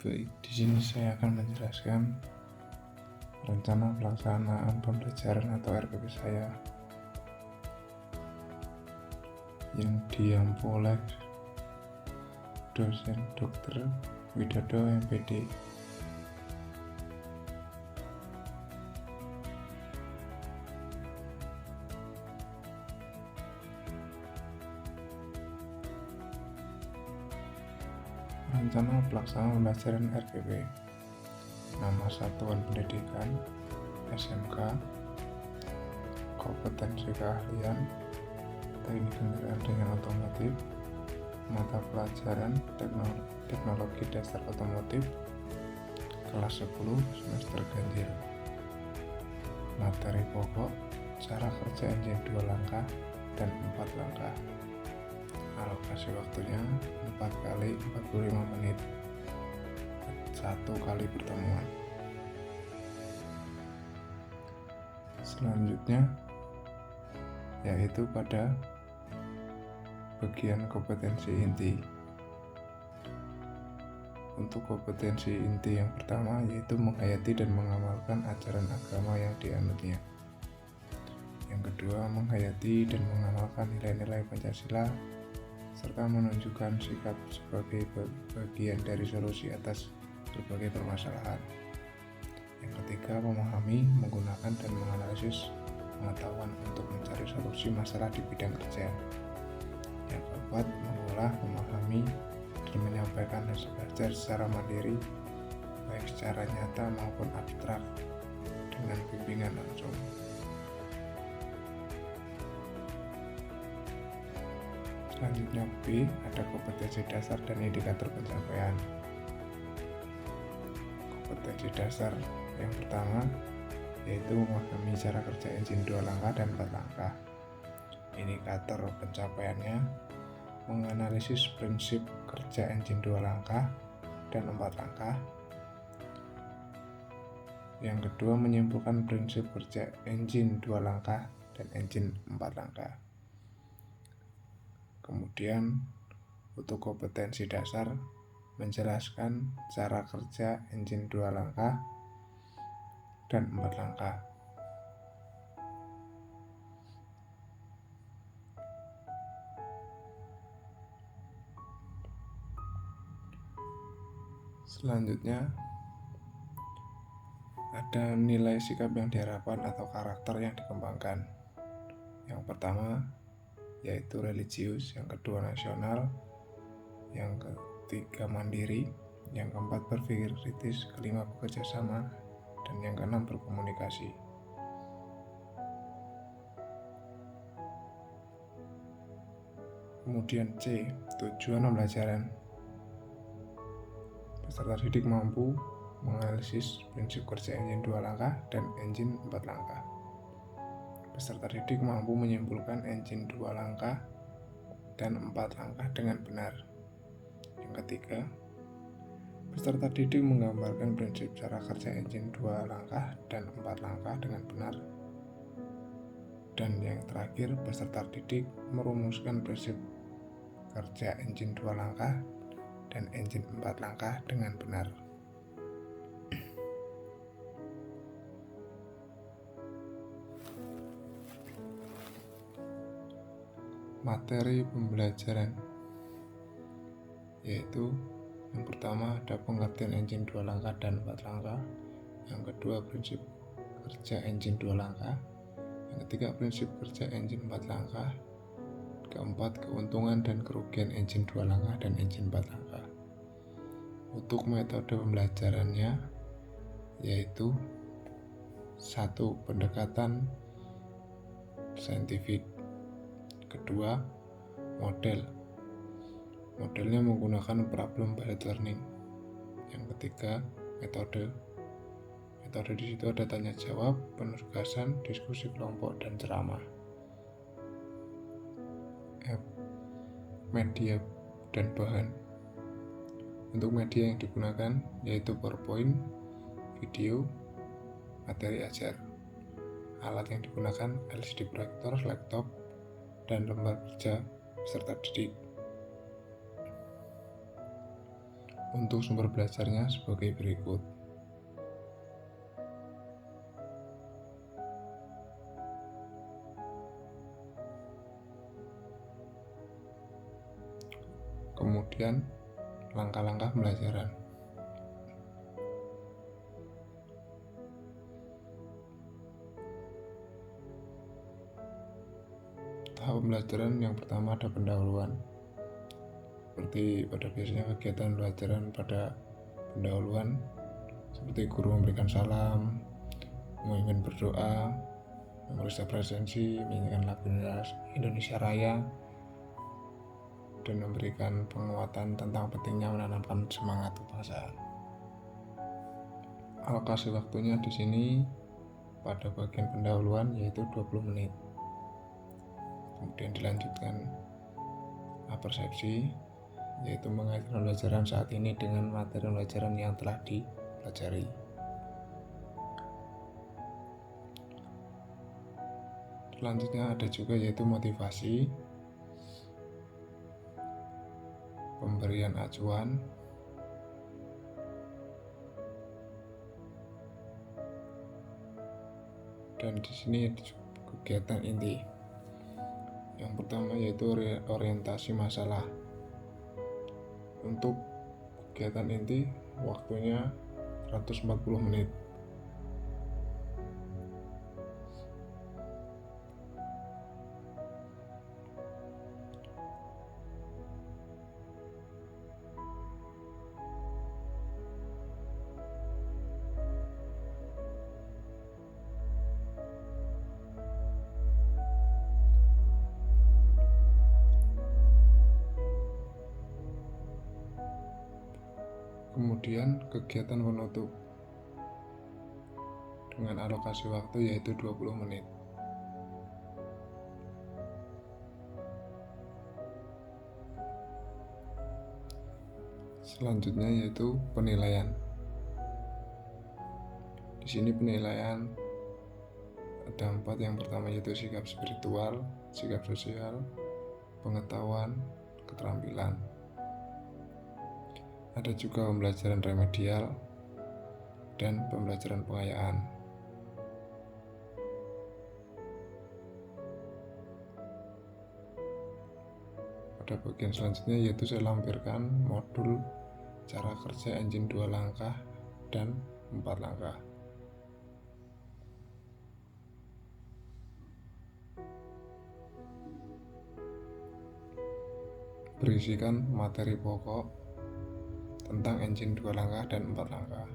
Baik, di sini saya akan menjelaskan rencana pelaksanaan pembelajaran atau RPP saya yang diampu oleh dosen Dr. Widodo MPD. Rencana pelaksanaan pembelajaran RPP. Nama satuan pendidikan, SMK, kompetensi keahlian, teknik kendaraan dengan otomotif, mata pelajaran teknologi dasar otomotif, kelas 10 semester ganjil. Materi pokok, cara kerja engine 2 langkah dan 4 langkah. Alokasi waktunya 4 kali 45 menit, 1 kali pertemuan. Selanjutnya yaitu pada bagian kompetensi inti. Untuk kompetensi inti yang pertama yaitu menghayati dan mengamalkan ajaran agama yang dianutnya. Yang kedua, menghayati dan mengamalkan nilai-nilai Pancasila serta menunjukkan sikap sebagai bagian dari solusi atas berbagai permasalahan. Yang ketiga, memahami, menggunakan dan menganalisis pengetahuan untuk mencari solusi masalah di bidang kerja. Yang keempat, mengolah, memahami, dan menyampaikan hasil belajar secara mandiri, baik secara nyata maupun abstrak, dengan bimbingan langsung. Selanjutnya B, ada kompetensi dasar dan indikator pencapaian. Kompetensi dasar yang pertama yaitu memahami cara kerja engine 2 langkah dan 4 langkah. Indikator pencapaiannya menganalisis prinsip kerja engine 2 langkah dan 4 langkah. Yang kedua, menyimpulkan prinsip kerja engine 2 langkah dan engine 4 langkah. Kemudian untuk kompetensi dasar menjelaskan cara kerja engine 2 langkah dan 4 langkah. Selanjutnya ada nilai sikap yang diharapkan atau karakter yang dikembangkan. Yang pertama yaitu religius, yang kedua nasional, yang ketiga mandiri, yang keempat berpikir kritis, kelima bekerja sama, dan yang keenam berkomunikasi. Kemudian C, tujuan pembelajaran. Peserta didik mampu menganalisis prinsip kerja engine 2 langkah dan engine 4 langkah. Peserta didik mampu menyimpulkan engine 2 langkah dan 4 langkah dengan benar. Yang ketiga, peserta didik menggambarkan prinsip cara kerja engine 2 langkah dan 4 langkah dengan benar. Dan yang terakhir, peserta didik merumuskan prinsip kerja engine 2 langkah dan engine 4 langkah dengan benar. Materi pembelajaran yaitu yang pertama ada pengertian engine 2 langkah dan 4 langkah. Yang kedua, prinsip kerja engine 2 langkah. Yang ketiga, prinsip kerja engine 4 langkah. Keempat, keuntungan dan kerugian engine 2 langkah dan engine 4 langkah. Untuk metode pembelajarannya yaitu 1. Pendekatan saintifik. Kedua, modelnya menggunakan problem based learning. Yang ketiga, metode di situ ada tanya jawab, penugasan, diskusi kelompok, dan ceramah. F, media dan bahan. Untuk media yang digunakan yaitu PowerPoint, video, materi ajar. Alat yang digunakan LCD proyektor, laptop, dan lembar kerja peserta didik. Untuk sumber belajarnya sebagai berikut. Kemudian, langkah-langkah pembelajaran. Tahap pembelajaran yang pertama ada pendahuluan. Seperti pada biasanya kegiatan pembelajaran pada pendahuluan, seperti guru memberikan salam, memimpin berdoa, memeriksa presensi, menyanyikan lagu Indonesia Raya, dan memberikan penguatan tentang pentingnya menanamkan semangat kebangsaan. Alokasi waktunya di sini pada bagian pendahuluan yaitu 20 menit. Kemudian dilanjutkan persepsi, yaitu mengaitkan pembelajaran saat ini dengan materi pembelajaran yang telah dipelajari. Selanjutnya ada juga yaitu motivasi, pemberian acuan, dan di sini kegiatan inti. Yang pertama yaitu orientasi masalah. Untuk kegiatan inti waktunya 140 menit. Kemudian kegiatan penutup dengan alokasi waktu yaitu 20 menit. Selanjutnya yaitu penilaian. Di sini penilaian ada 4. Yang pertama yaitu sikap spiritual, sikap sosial, pengetahuan, keterampilan. Ada juga pembelajaran remedial dan pembelajaran pengayaan. Pada bagian selanjutnya yaitu saya lampirkan modul cara kerja engine 2 langkah dan 4 langkah. Berisikan materi pokok tentang engine 2 langkah dan 4 langkah.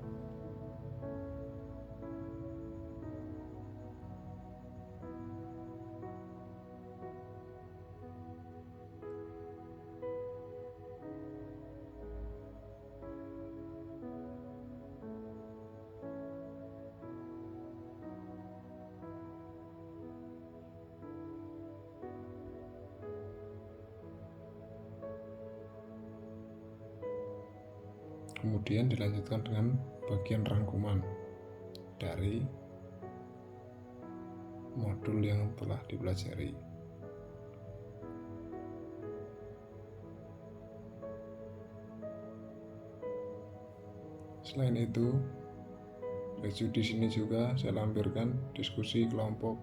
Kemudian dilanjutkan dengan bagian rangkuman dari modul yang telah dipelajari. Selain itu, di sini juga saya lampirkan diskusi kelompok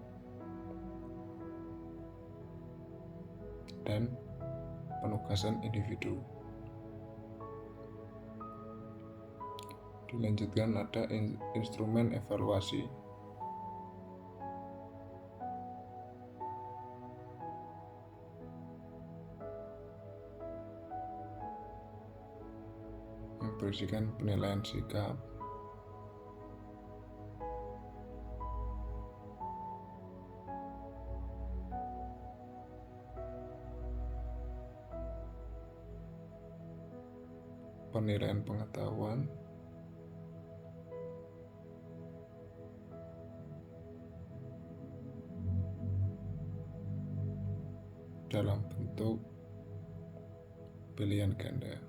dan penugasan individu. Dilanjutkan ada instrumen evaluasi. Yang berisikan penilaian sikap, penilaian pengetahuan, dalam bentuk pilihan ganda.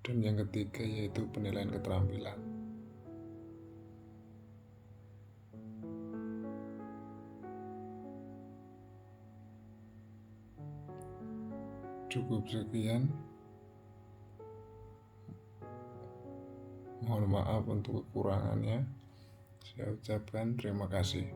Dan yang ketiga yaitu penilaian keterampilan. Cukup sekian. Mohon maaf untuk kekurangannya. Saya ucapkan terima kasih.